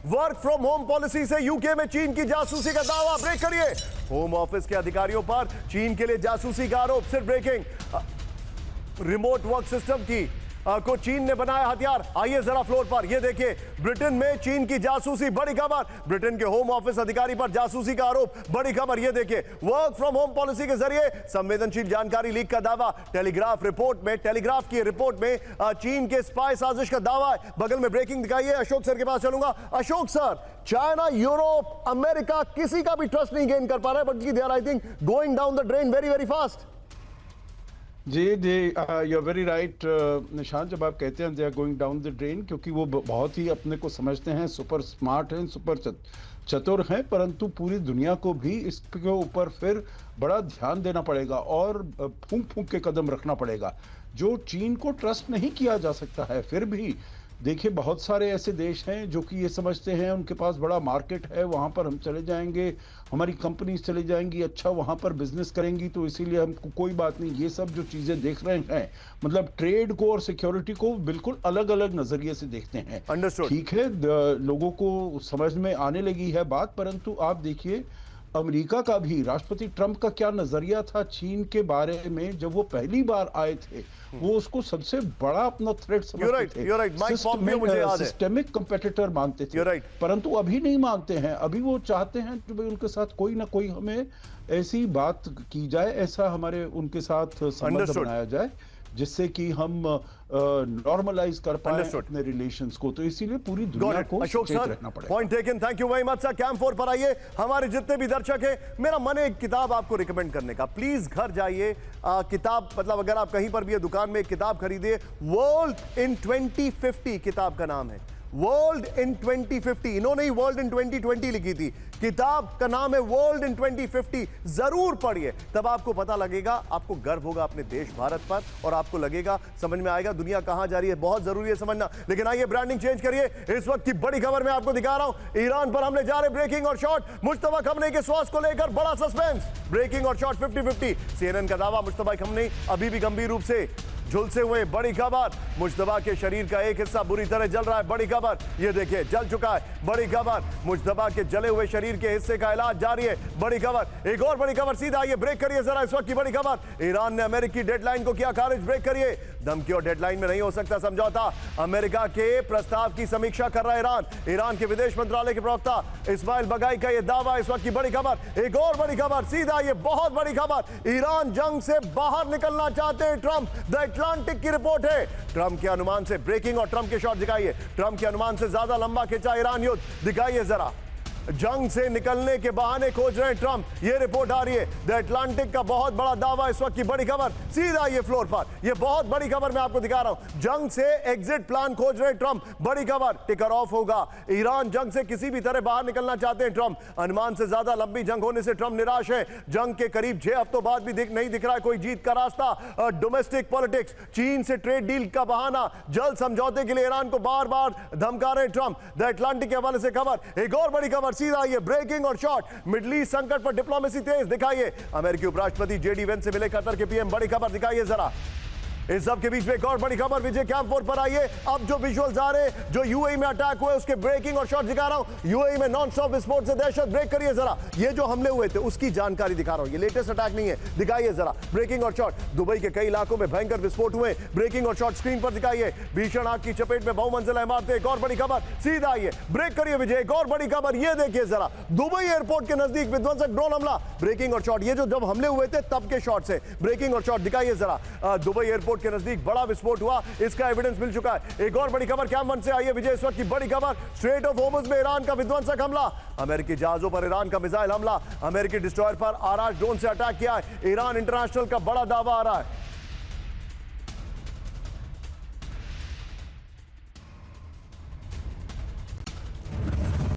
Work from home policy से UK में चीन की जासूसी का दावा। ब्रेक करिए। होम ऑफिस के अधिकारियों पर चीन के लिए जासूसी का आरोप। सिर्फ ब्रेकिंग। रिमोट वर्क सिस्टम की को चीन ने बनाया हथियार। आइए जरा फ्लोर पर, ये देखिए ब्रिटेन में चीन की जासूसी, बड़ी खबर। ब्रिटेन के होम ऑफिस अधिकारी पर जासूसी का आरोप, बड़ी खबर। ये देखिए वर्क फ्रॉम होम पॉलिसी के जरिए संवेदनशील जानकारी लीक का दावा। टेलीग्राफ की रिपोर्ट में चीन के स्पाई साजिश का दावा है। बगल में ब्रेकिंग दिखाइए। अशोक सर के पास चलूंगा। Ashok sir, China, Europe, America किसी का भी ट्रस्ट नहीं गेन कर पा रहा है, but they are I think going down the drain very very fast. जी you are very right Nishant, जब आप कहते हैं they are going down the drain, क्योंकि वो बहुत ही अपने को समझते हैं, सुपर स्मार्ट हैं, सुपर चतुर हैं, परंतु पूरी दुनिया को भी इसके ऊपर फिर बड़ा ध्यान देना पड़ेगा और फूंक फूंक के कदम रखना पड़ेगा। जो चीन को ट्रस्ट नहीं किया जा सकता है, फिर भी देखिए बहुत सारे ऐसे देश हैं जो कि ये समझते हैं उनके पास बड़ा मार्केट है, वहाँ पर हम चले जाएंगे, हमारी कंपनीज चली जाएंगी, अच्छा वहाँ पर बिजनेस करेंगी, तो इसीलिए हमको कोई बात नहीं। ये सब जो चीज़ें देख रहे हैं, मतलब ट्रेड को और सिक्योरिटी को बिल्कुल अलग अलग नज़रिए से देखते हैं। ठीक है, लोगों को समझ में आने लगी है बात, परंतु आप देखिए अमेरिका का भी, राष्ट्रपति ट्रंप का क्या नजरिया था चीन के बारे में जब वो पहली बार आए थे। वो उसको सबसे बड़ा अपना थ्रेट समझते थे, सिस्टेमिक कंपेटिटर मानते थे, परंतु अभी नहीं मानते हैं। अभी वो चाहते हैं कि भाई उनके साथ कोई ना कोई हमें ऐसी बात की जाए, ऐसा हमारे उनके साथ संबंध बनाया जाए जिससे कि हम नॉर्मलाइज कर पाए अपने रिलेशंस को। तो इसीलिए पूरी दुनिया को सचेत रहना पड़ेगा। Point taken, thank you very much sir. Camp 4 पर आइए। हमारे जितने भी दर्शक हैं, मेरा मन है एक किताब आपको रिकमेंड करने का। प्लीज घर जाइए, किताब मतलब अगर आप कहीं पर भी दुकान में एक किताब खरीदिए, वर्ल्ड इन 2050 किताब का नाम है। वर्ल्ड इन 2050, इन्होंने ही वर्ल्ड इन 2020 लिखी थी। किताब का नाम है वर्ल्ड इन 2050। जरूर पढ़िए, तब आपको पता लगेगा, आपको गर्व होगा अपने देश भारत पर, और आपको लगेगा, समझ में आएगा दुनिया कहां जा रही है। बहुत जरूरी है समझना। लेकिन आइए ब्रांडिंग चेंज करिए। इस वक्त की बड़ी खबर मैं आपको दिखा रहा हूं। ईरान पर हमले जा रहे, ब्रेकिंग और शॉर्ट। मुश्तबा खमनेई के स्वास्थ्य को लेकर बड़ा सस्पेंस। ब्रेकिंग और शॉर्ट 50-50। CNN का दावा, मुश्तबा खमनेई अभी भी गंभीर रूप से झुलसे हुए। बड़ी खबर, मुश्तबा के शरीर का एक हिस्सा बुरी तरह जल रहा है। बड़ी खबर, ये देखिए जल चुका है। बड़ी खबर, मुश्तबा के जले हुए शरीर के हिस्से का इलाज जारी है। बड़ी खबर, एक और बड़ी खबर। सीधा आइए ब्रेक करिए जरा इस वक्त की बड़ी खबर। ईरान ने अमेरिकी डेडलाइन को किया खारिज। ब्रेक करिए। धमकी और डेडलाइन में नहीं हो सकता समझौता। अमेरिका के प्रस्ताव की समीक्षा कर रहा है ईरान। ईरान के विदेश मंत्रालय के प्रवक्ता इस्माइल बगाई का यह दावा। इस वक्त की बड़ी खबर, एक और बड़ी खबर। सीधा ये बहुत बड़ी खबर, ईरान जंग से बाहर निकलना चाहते हैं ट्रंप। द अटलांटिक की रिपोर्ट है। ट्रंप के अनुमान से ब्रेकिंग और ट्रंप के शॉट दिखाइए। ट्रंप के अनुमान से ज्यादा लंबा खिंचा ईरान युद्ध, दिखाइए जरा। जंग से निकलने के बहाने खोज रहे हैं ट्रंप, ये रिपोर्ट आ रही है। द अटलांटिक का बहुत बड़ा दावा। इस वक्त की बड़ी खबर, सीधा ये फ्लोर पर, ये बहुत बड़ी खबर मैं आपको दिखा रहा हूं। जंग से एग्जिट प्लान खोज रहे हैं ट्रंप। बड़ी खबर, टिकर ऑफ होगा। ईरान जंग से किसी भी तरह बाहर निकलना चाहते हैं ट्रंप। अनुमान से ज्यादा लंबी जंग होने से ट्रंप निराश है। जंग के करीब 6 हफ्तों बाद भी नहीं दिख रहा है कोई जीत का रास्ता। डोमेस्टिक पॉलिटिक्स, चीन से ट्रेड डील का बहाना, जल्द समझौते के लिए ईरान को बार बार धमका रहे ट्रंप। द अटलांटिक के हवाले से खबर, एक और बड़ी खबर। सीधा ये ब्रेकिंग और शॉर्ट, मिडिल ईस्ट संकट पर डिप्लोमेसी तेज, दिखाइए। अमेरिकी उपराष्ट्रपति जेडी वेंस से मिले कतर के पीएम। बड़ी खबर दिखाइए जरा। इस सब के बीच में एक और बड़ी खबर, विजय कैंप 4 पर आइए। अब जो विजुअल्स आ रहे, जो यूएई में अटैक हुए, उसके ब्रेकिंग और शॉट दिखा रहा हूं। यूएई में नॉन स्टॉप विस्फोट से दहशत। ब्रेक करिए जरा। ये जो हमले हुए थे उसकी जानकारी दिखा रहा हूं, ये लेटेस्ट अटैक नहीं है, दिखाइए जरा। ब्रेकिंग और शॉट, दुबई के कई इलाकों में भयंकर विस्फोट हुए। ब्रेकिंग और शॉट स्क्रीन पर दिखाइए। भीषण आग की चपेट में बहुमंजिला इमारतें। एक और बड़ी खबर, सीधा आइए ब्रेक करिए विजय। एक और बड़ी खबर, ये देखिए जरा, दुबई एयरपोर्ट के नजदीक विध्वंसक ड्रोन हमला। ब्रेकिंग और शॉट, ये जो जब हमले हुए थे तब के शॉट से। ब्रेकिंग और शॉट दिखाइए जरा। दुबई एयरपोर्ट के नजदीक बड़ा विस्फोट हुआ, इसका एविडेंस मिल चुका है। एक और बड़ी खबर कैंप 1 से आइए विजय। इस वक्त की बड़ी खबर, स्ट्रेट ऑफ होर्मुज में ईरान का विध्वंसक हमला। अमेरिकी जहाजों पर ईरान का मिसाइल हमला। अमेरिकी डिस्ट्रॉयर पर आराश ड्रोन से अटैक किया है। ईरान इंटरनेशनल का बड़ा दावा आ रहा है।